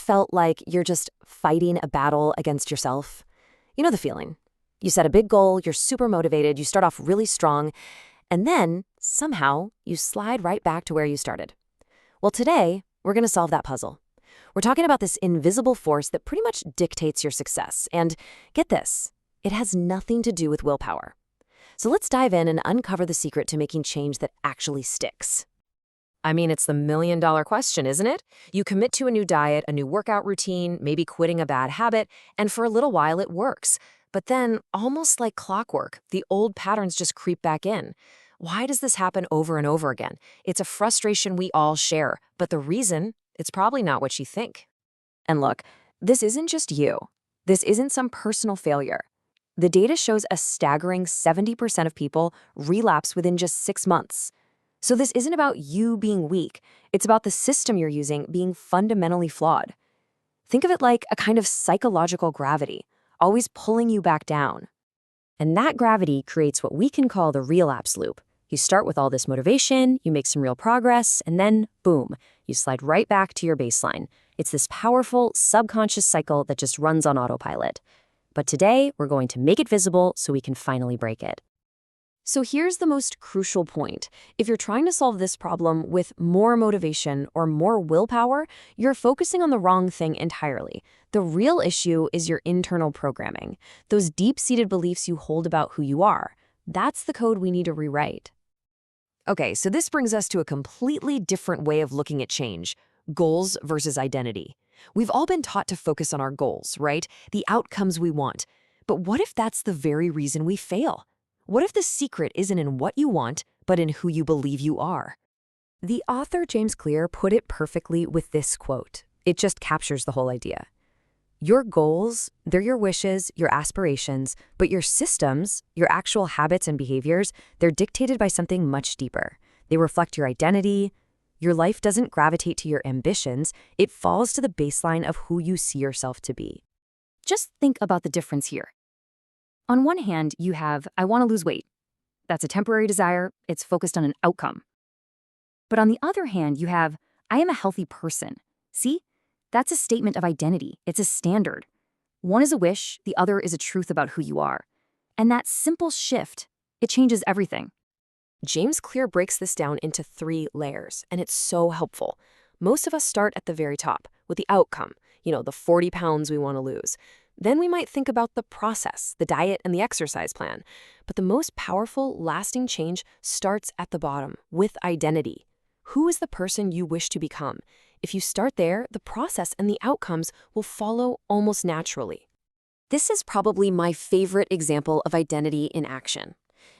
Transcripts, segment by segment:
felt like you're just fighting a battle against yourself? You know the feeling. You set a big goal, you're super motivated, you start off really strong, and then, somehow, you slide right back to where you started. Well, today, we're going to solve that puzzle. We're talking about this invisible force that pretty much dictates your success. And get this, it has nothing to do with willpower. So let's dive in and uncover the secret to making change that actually sticks. I mean, it's the million-dollar question, isn't it? You commit to a new diet, a new workout routine, maybe quitting a bad habit, and for a little while it works. But then, almost like clockwork, the old patterns just creep back in. Why does this happen over and over again? It's a frustration we all share, but the reason, it's probably not what you think. And look, this isn't just you. This isn't some personal failure. The data shows a staggering 70% of people relapse within just 6 months. So this isn't about you being weak. It's about the system you're using being fundamentally flawed. Think of it like a kind of psychological gravity, always pulling you back down. And that gravity creates what we can call the relapse loop. You start with all this motivation, you make some real progress, and then, boom, you slide right back to your baseline. It's this powerful, subconscious cycle that just runs on autopilot. But today, we're going to make it visible so we can finally break it. So here's the most crucial point. If you're trying to solve this problem with more motivation or more willpower, you're focusing on the wrong thing entirely. The real issue is your internal programming, those deep-seated beliefs you hold about who you are. That's the code we need to rewrite. Okay, so this brings us to a completely different way of looking at change: goals versus identity. We've all been taught to focus on our goals, right? The outcomes we want. But what if that's the very reason we fail? What if the secret isn't in what you want, but in who you believe you are? The author James Clear put it perfectly with this quote. It just captures the whole idea. Your goals, they're your wishes, your aspirations, but your systems, your actual habits and behaviors, they're dictated by something much deeper. They reflect your identity. Your life doesn't gravitate to your ambitions. It falls to the baseline of who you see yourself to be. Just think about the difference here. On one hand, you have, I want to lose weight. That's a temporary desire. It's focused on an outcome. But on the other hand, you have, I am a healthy person. See? That's a statement of identity. It's a standard. One is a wish, the other is a truth about who you are. And that simple shift, it changes everything. James Clear breaks this down into 3 layers, and it's so helpful. Most of us start at the very top, with the outcome, the 40 pounds we want to lose. Then we might think about the process, the diet and the exercise plan. But the most powerful, lasting change starts at the bottom, with identity. Who is the person you wish to become? If you start there, the process and the outcomes will follow almost naturally. This is probably my favorite example of identity in action.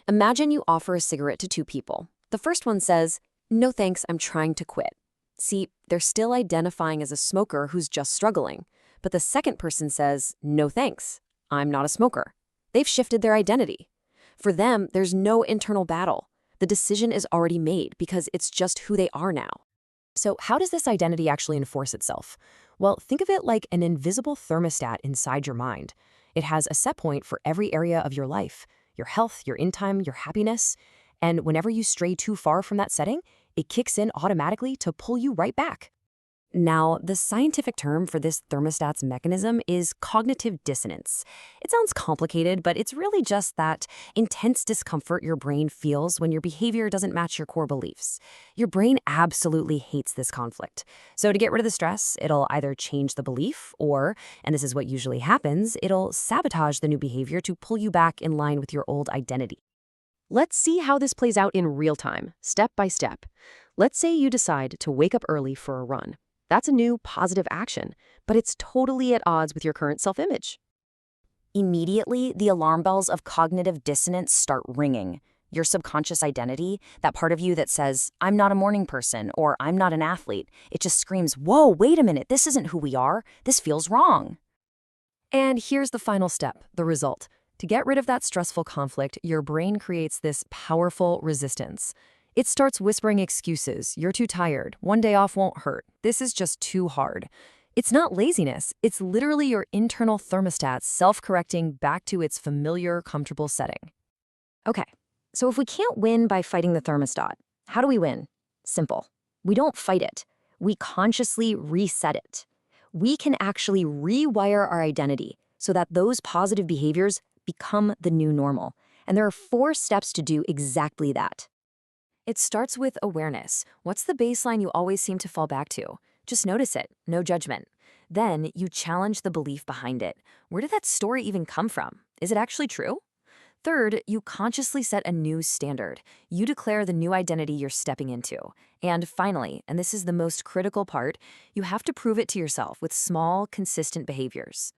Imagine you offer a cigarette to 2 people. The first one says, "No thanks, I'm trying to quit." See, they're still identifying as a smoker who's just struggling. But the second person says, "No thanks, I'm not a smoker." They've shifted their identity. For them, there's no internal battle. The decision is already made because it's just who they are now. So how does this identity actually enforce itself? Well, think of it like an invisible thermostat inside your mind. It has a set point for every area of your life: your health, your in time, your happiness. And whenever you stray too far from that setting, it kicks in automatically to pull you right back. Now, the scientific term for this thermostat's mechanism is cognitive dissonance. It sounds complicated, but it's really just that intense discomfort your brain feels when your behavior doesn't match your core beliefs. Your brain absolutely hates this conflict. So to get rid of the stress, it'll either change the belief or, and this is what usually happens, it'll sabotage the new behavior to pull you back in line with your old identity. Let's see how this plays out in real time, step by step. Let's say you decide to wake up early for a run. That's a new positive action, but it's totally at odds with your current self-image. Immediately, the alarm bells of cognitive dissonance start ringing. Your subconscious identity, that part of you that says, I'm not a morning person or I'm not an athlete, it just screams, whoa, wait a minute, this isn't who we are. This feels wrong. And here's the final step, the result. To get rid of that stressful conflict, your brain creates this powerful resistance. It starts whispering excuses. You're too tired. One day off won't hurt. This is just too hard. It's not laziness. It's literally your internal thermostat self-correcting back to its familiar, comfortable setting. Okay, so if we can't win by fighting the thermostat, how do we win? Simple. We don't fight it. We consciously reset it. we can actually rewire our identity so that those positive behaviors become the new normal. And there are 4 steps to do exactly that. It starts with awareness. What's the baseline you always seem to fall back to? Just notice it, no judgment. Then you challenge the belief behind it. Where did that story even come from? Is it actually true? Third, you consciously set a new standard. You declare the new identity you're stepping into. And finally, and this is the most critical part, you have to prove it to yourself with small, consistent behaviors.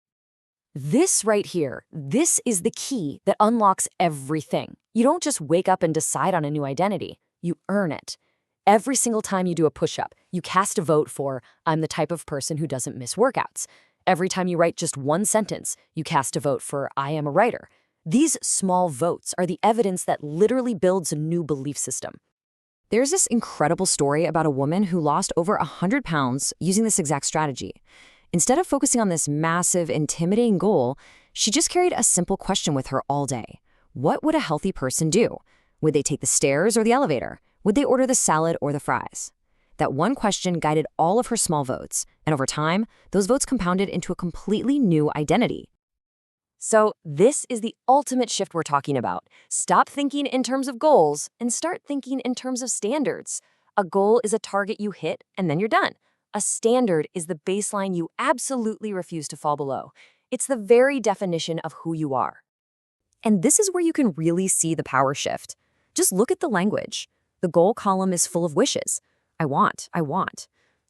This right here, this is the key that unlocks everything. You don't just wake up and decide on a new identity. You earn it. Every single time you do a push-up, you cast a vote for, I'm the type of person who doesn't miss workouts. Every time you write just one sentence, you cast a vote for, I am a writer. These small votes are the evidence that literally builds a new belief system. There's this incredible story about a woman who lost over 100 pounds using this exact strategy. Instead of focusing on this massive, intimidating goal, she just carried a simple question with her all day. What would a healthy person do? Would they take the stairs or the elevator? Would they order the salad or the fries? That one question guided all of her small votes, and over time, those votes compounded into a completely new identity. So this is the ultimate shift we're talking about. Stop thinking in terms of goals and start thinking in terms of standards. A goal is a target you hit and then you're done. A standard is the baseline you absolutely refuse to fall below. It's the very definition of who you are. And this is where you can really see the power shift. Just look at the language. The goal column is full of wishes. I want, I want.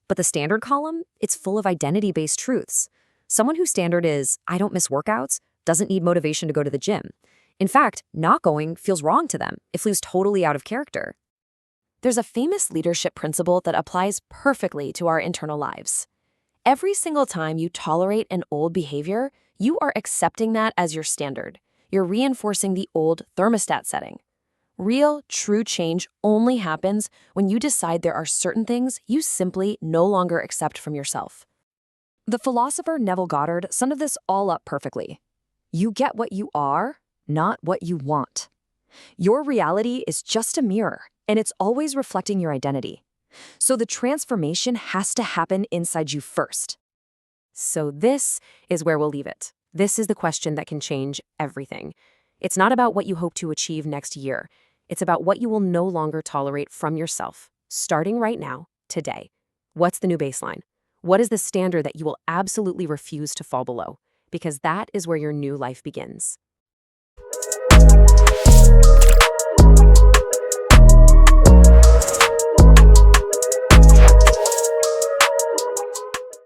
But the standard column, it's full of identity-based truths. Someone whose standard is, I don't miss workouts, doesn't need motivation to go to the gym. In fact, not going feels wrong to them. It feels totally out of character. There's a famous leadership principle that applies perfectly to our internal lives. Every single time you tolerate an old behavior, you are accepting that as your standard. You're reinforcing the old thermostat setting. Real, true change only happens when you decide there are certain things you simply no longer accept from yourself. The philosopher Neville Goddard summed this all up perfectly. You get what you are, not what you want. Your reality is just a mirror, and it's always reflecting your identity. So the transformation has to happen inside you first. So this is where we'll leave it. This is the question that can change everything. It's not about what you hope to achieve next year. It's about what you will no longer tolerate from yourself, starting right now, today. What's the new baseline? What is the standard that you will absolutely refuse to fall below? Because that is where your new life begins.